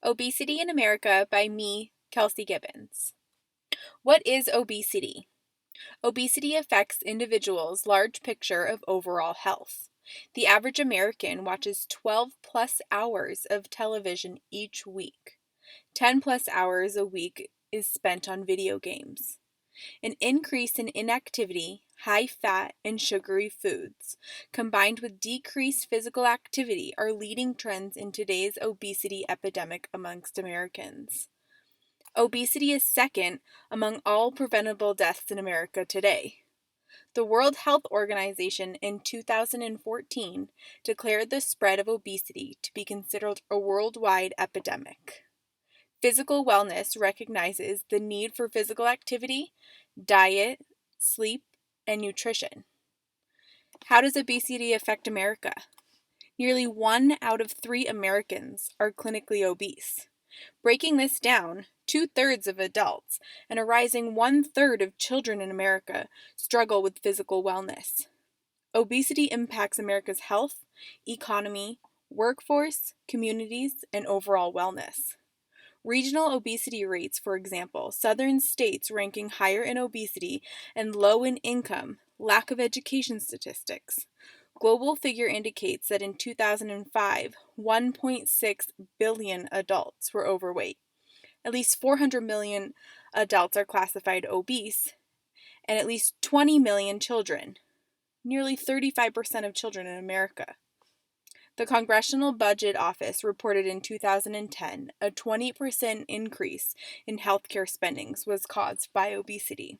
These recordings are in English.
Obesity in America by me, Kelsey Gibbons. What is obesity? Obesity affects individuals' large picture of overall health. The average American watches 12 plus hours of television each week. 10 plus hours a week is spent on video games. An increase in inactivity, high fat, and sugary foods, combined with decreased physical activity, are leading trends in today's obesity epidemic amongst Americans. Obesity is second among all preventable deaths in America today. The World Health Organization in 2014 declared the spread of obesity to be considered a worldwide epidemic. Physical wellness recognizes the need for physical activity, diet, sleep, and nutrition. How does obesity affect America? Nearly 1 out of 3 Americans are clinically obese. Breaking this down, 2/3 of adults and a rising 1/3 of children in America struggle with physical wellness. Obesity impacts America's health, economy, workforce, communities, and overall wellness. Regional obesity rates, for example, southern states ranking higher in obesity and low in income, lack of education statistics. Global figure indicates that in 2005, 1.6 billion adults were overweight. At least 400 million adults are classified obese, and at least 20 million children, nearly 35% of children in America. The Congressional Budget Office reported in 2010 a 20% increase in healthcare spendings was caused by obesity.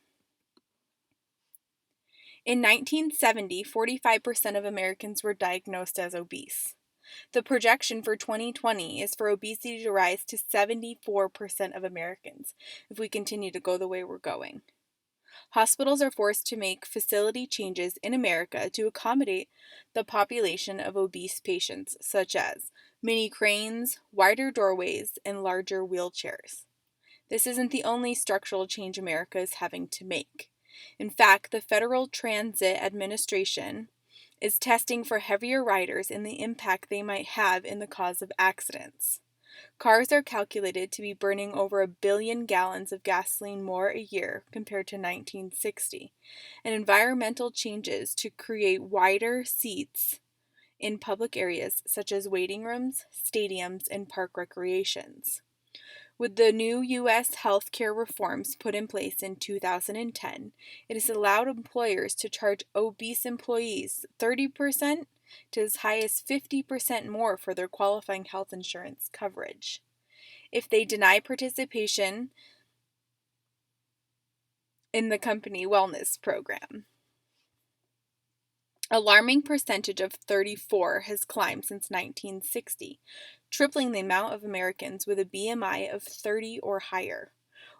In 1970, 45% of Americans were diagnosed as obese. The projection for 2020 is for obesity to rise to 74% of Americans if we continue to go the way we're going. Hospitals are forced to make facility changes in America to accommodate the population of obese patients, such as mini cranes, wider doorways, and larger wheelchairs. This isn't the only structural change America is having to make. In fact, the Federal Transit Administration is testing for heavier riders and the impact they might have in the cause of accidents. Cars are calculated to be burning over 1 billion gallons of gasoline more a year compared to 1960, and environmental changes to create wider seats in public areas such as waiting rooms, stadiums, and park recreations. With the new U.S. healthcare reforms put in place in 2010, it has allowed employers to charge obese employees 30% to as high as 50% more for their qualifying health insurance coverage. If they deny participation in the company wellness program, alarming percentage of 34 has climbed since 1960, tripling the amount of Americans with a BMI of 30 or higher,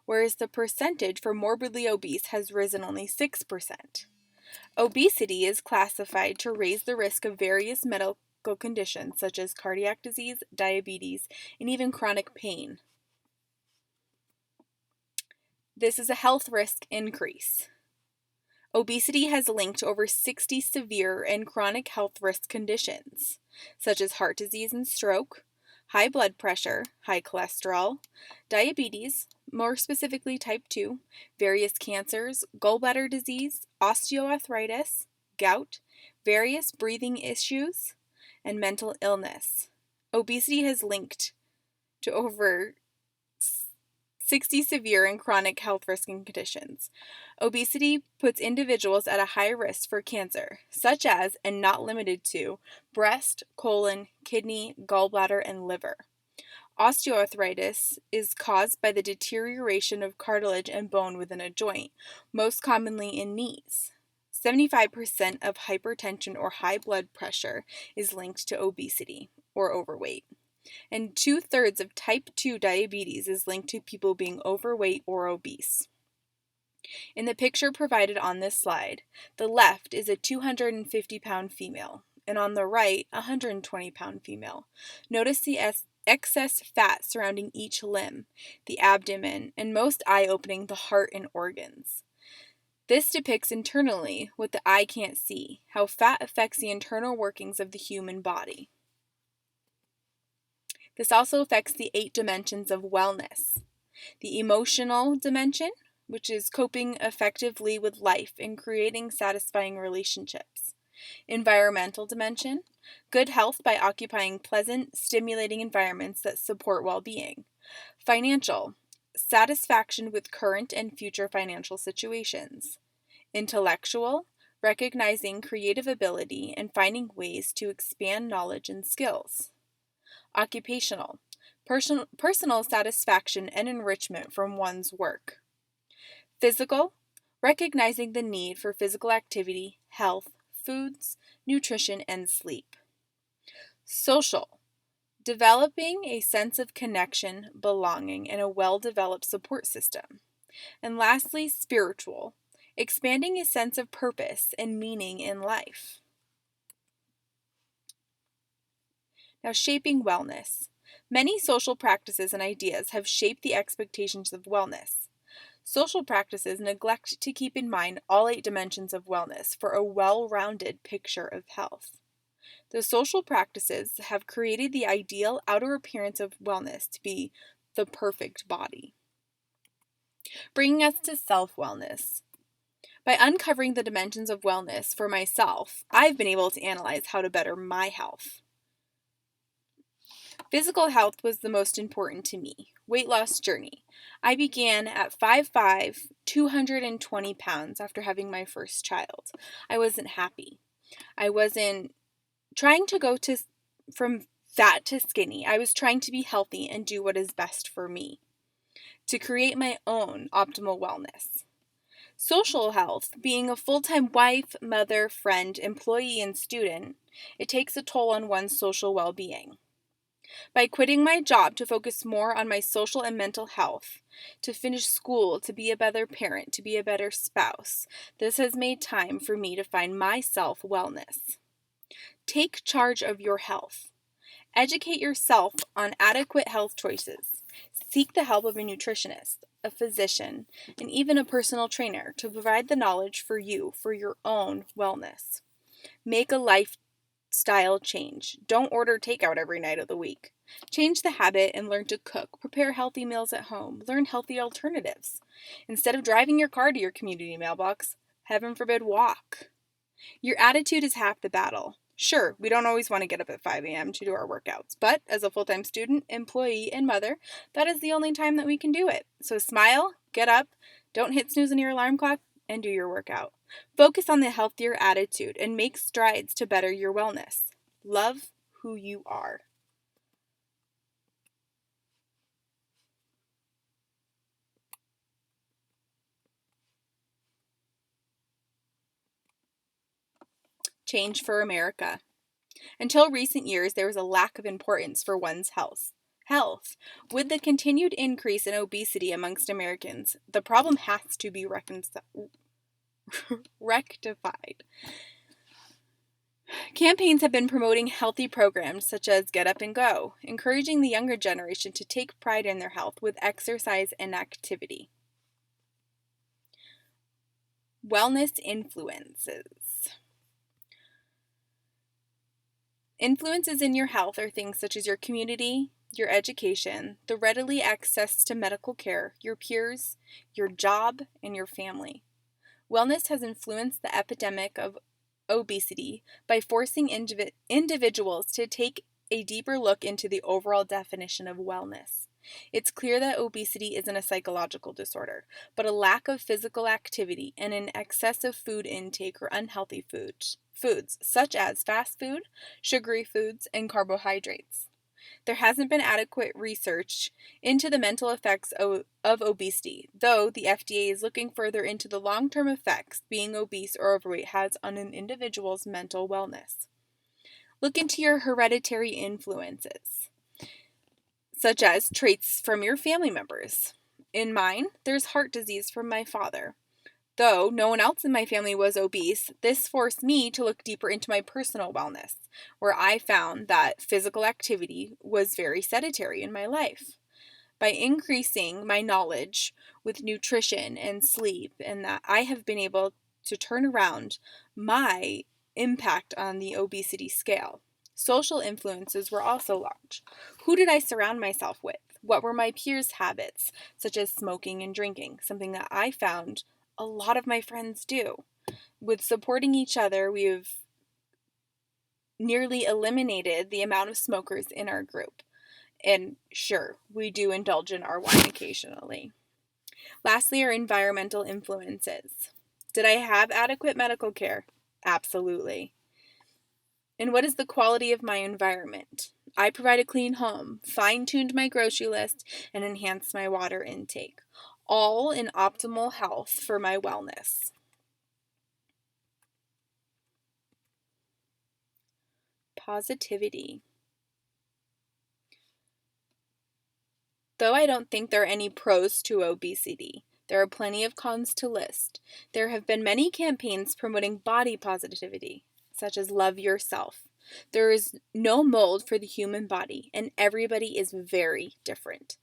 whereas the percentage for morbidly obese has risen only 6%. Obesity is classified to raise the risk of various medical conditions such as cardiac disease, diabetes, and even chronic pain. This is a health risk increase. Obesity has linked over 60 severe and chronic health risk conditions, such as heart disease and stroke, high blood pressure, high cholesterol, diabetes, more specifically type 2, various cancers, gallbladder disease, osteoarthritis, gout, various breathing issues, and mental illness. Obesity has linked to over 60 severe and chronic health risk conditions. Obesity puts individuals at a high risk for cancer, such as, and not limited to, breast, colon, kidney, gallbladder, and liver. Osteoarthritis is caused by the deterioration of cartilage and bone within a joint, most commonly in knees. 75% of hypertension or high blood pressure is linked to obesity or overweight. And 2/3 of type 2 diabetes is linked to people being overweight or obese. In the picture provided on this slide, the left is a 250-pound female, and on the right, a 120-pound female. Notice the excess fat surrounding each limb, the abdomen, and most eye-opening, the heart and organs. This depicts internally what the eye can't see, how fat affects the internal workings of the human body. This also affects the 8 dimensions of wellness. The emotional dimension, which is coping effectively with life and creating satisfying relationships. Environmental dimension, good health by occupying pleasant, stimulating environments that support well-being. Financial, satisfaction with current and future financial situations. Intellectual, recognizing creative ability and finding ways to expand knowledge and skills. Occupational, personal satisfaction and enrichment from one's work. Physical, recognizing the need for physical activity, health, foods, nutrition, and sleep. Social, developing a sense of connection, belonging, and a well-developed support system. And lastly, spiritual, expanding a sense of purpose and meaning in life. Now, shaping wellness. Many social practices and ideas have shaped the expectations of wellness. Social practices neglect to keep in mind all 8 dimensions of wellness for a well-rounded picture of health. The social practices have created the ideal outer appearance of wellness to be the perfect body. Bringing us to self-wellness. By uncovering the dimensions of wellness for myself, I've been able to analyze how to better my health. Physical health was the most important to me. Weight loss journey. I began at 5'5", 220 pounds after having my first child. I wasn't happy. I wasn't trying to go from fat to skinny. I was trying to be healthy and do what is best for me, to create my own optimal wellness. Social health, being a full-time wife, mother, friend, employee, and student, it takes a toll on one's social well-being. By quitting my job to focus more on my social and mental health, to finish school, to be a better parent, to be a better spouse, this has made time for me to find my self-wellness. Take charge of your health. Educate yourself on adequate health choices. Seek the help of a nutritionist, a physician, and even a personal trainer to provide the knowledge for you for your own wellness. Make a lifestyle change. Don't order takeout every night of the week. Change the habit and learn to cook. Prepare healthy meals at home. Learn healthy alternatives. Instead of driving your car to your community mailbox, heaven forbid, walk. Your attitude is half the battle. Sure, we don't always want to get up at 5 a.m. to do our workouts, but as a full-time student, employee, and mother, that is the only time that we can do it. So smile, get up, don't hit snooze on your alarm clock, and do your workout. Focus on the healthier attitude and make strides to better your wellness. Love who you are. Change for America. Until recent years, there was a lack of importance for one's health. With the continued increase in obesity amongst Americans, the problem has to be rectified. Campaigns have been promoting healthy programs such as Get Up and Go, encouraging the younger generation to take pride in their health with exercise and activity. Wellness influences. Influences in your health are things such as your community, your education, the readily access to medical care, your peers, your job, and your family. Wellness has influenced the epidemic of obesity by forcing individuals to take a deeper look into the overall definition of wellness. It's clear that obesity isn't a psychological disorder, but a lack of physical activity and an excessive food intake or unhealthy foods such as fast food, sugary foods, and carbohydrates. There hasn't been adequate research into the mental effects of obesity, though the FDA is looking further into the long-term effects being obese or overweight has on an individual's mental wellness. Look into your hereditary influences, such as traits from your family members. In mine, there's heart disease from my father. Though no one else in my family was obese, this forced me to look deeper into my personal wellness, where I found that physical activity was very sedentary in my life. By increasing my knowledge with nutrition and sleep, and that I have been able to turn around my impact on the obesity scale. Social influences were also large. Who did I surround myself with? What were my peers' habits, such as smoking and drinking, something that I found a lot of my friends do. With supporting each other, we've nearly eliminated the amount of smokers in our group. And sure, we do indulge in our wine occasionally. Lastly, our environmental influences. Did I have adequate medical care? Absolutely. And what is the quality of my environment? I provide a clean home, fine-tuned my grocery list, and enhanced my water intake, all in optimal health for my wellness. Positivity. Though I don't think there are any pros to obesity, there are plenty of cons to list. There have been many campaigns promoting body positivity, such as Love Yourself. There is no mold for the human body, and everybody is very different.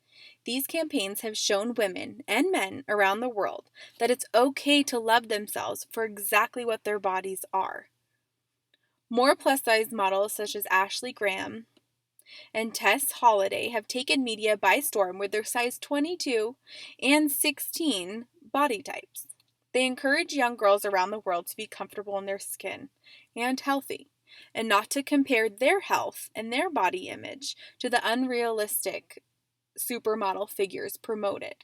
These campaigns have shown women and men around the world that it's okay to love themselves for exactly what their bodies are. More plus-size models such as Ashley Graham and Tess Holliday have taken media by storm with their size 22 and 16 body types. They encourage young girls around the world to be comfortable in their skin and healthy, and not to compare their health and their body image to the unrealistic supermodel figures promoted.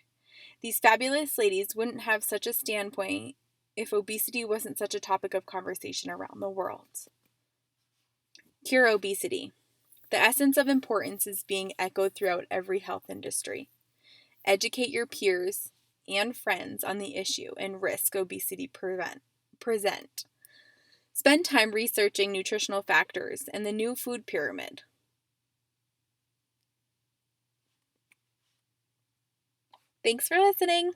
These fabulous ladies wouldn't have such a standpoint if obesity wasn't such a topic of conversation around the world. Cure obesity. The essence of importance is being echoed throughout every health industry. Educate your peers and friends on the issue and risk obesity present. Spend time researching nutritional factors and the new food pyramid. Thanks for listening.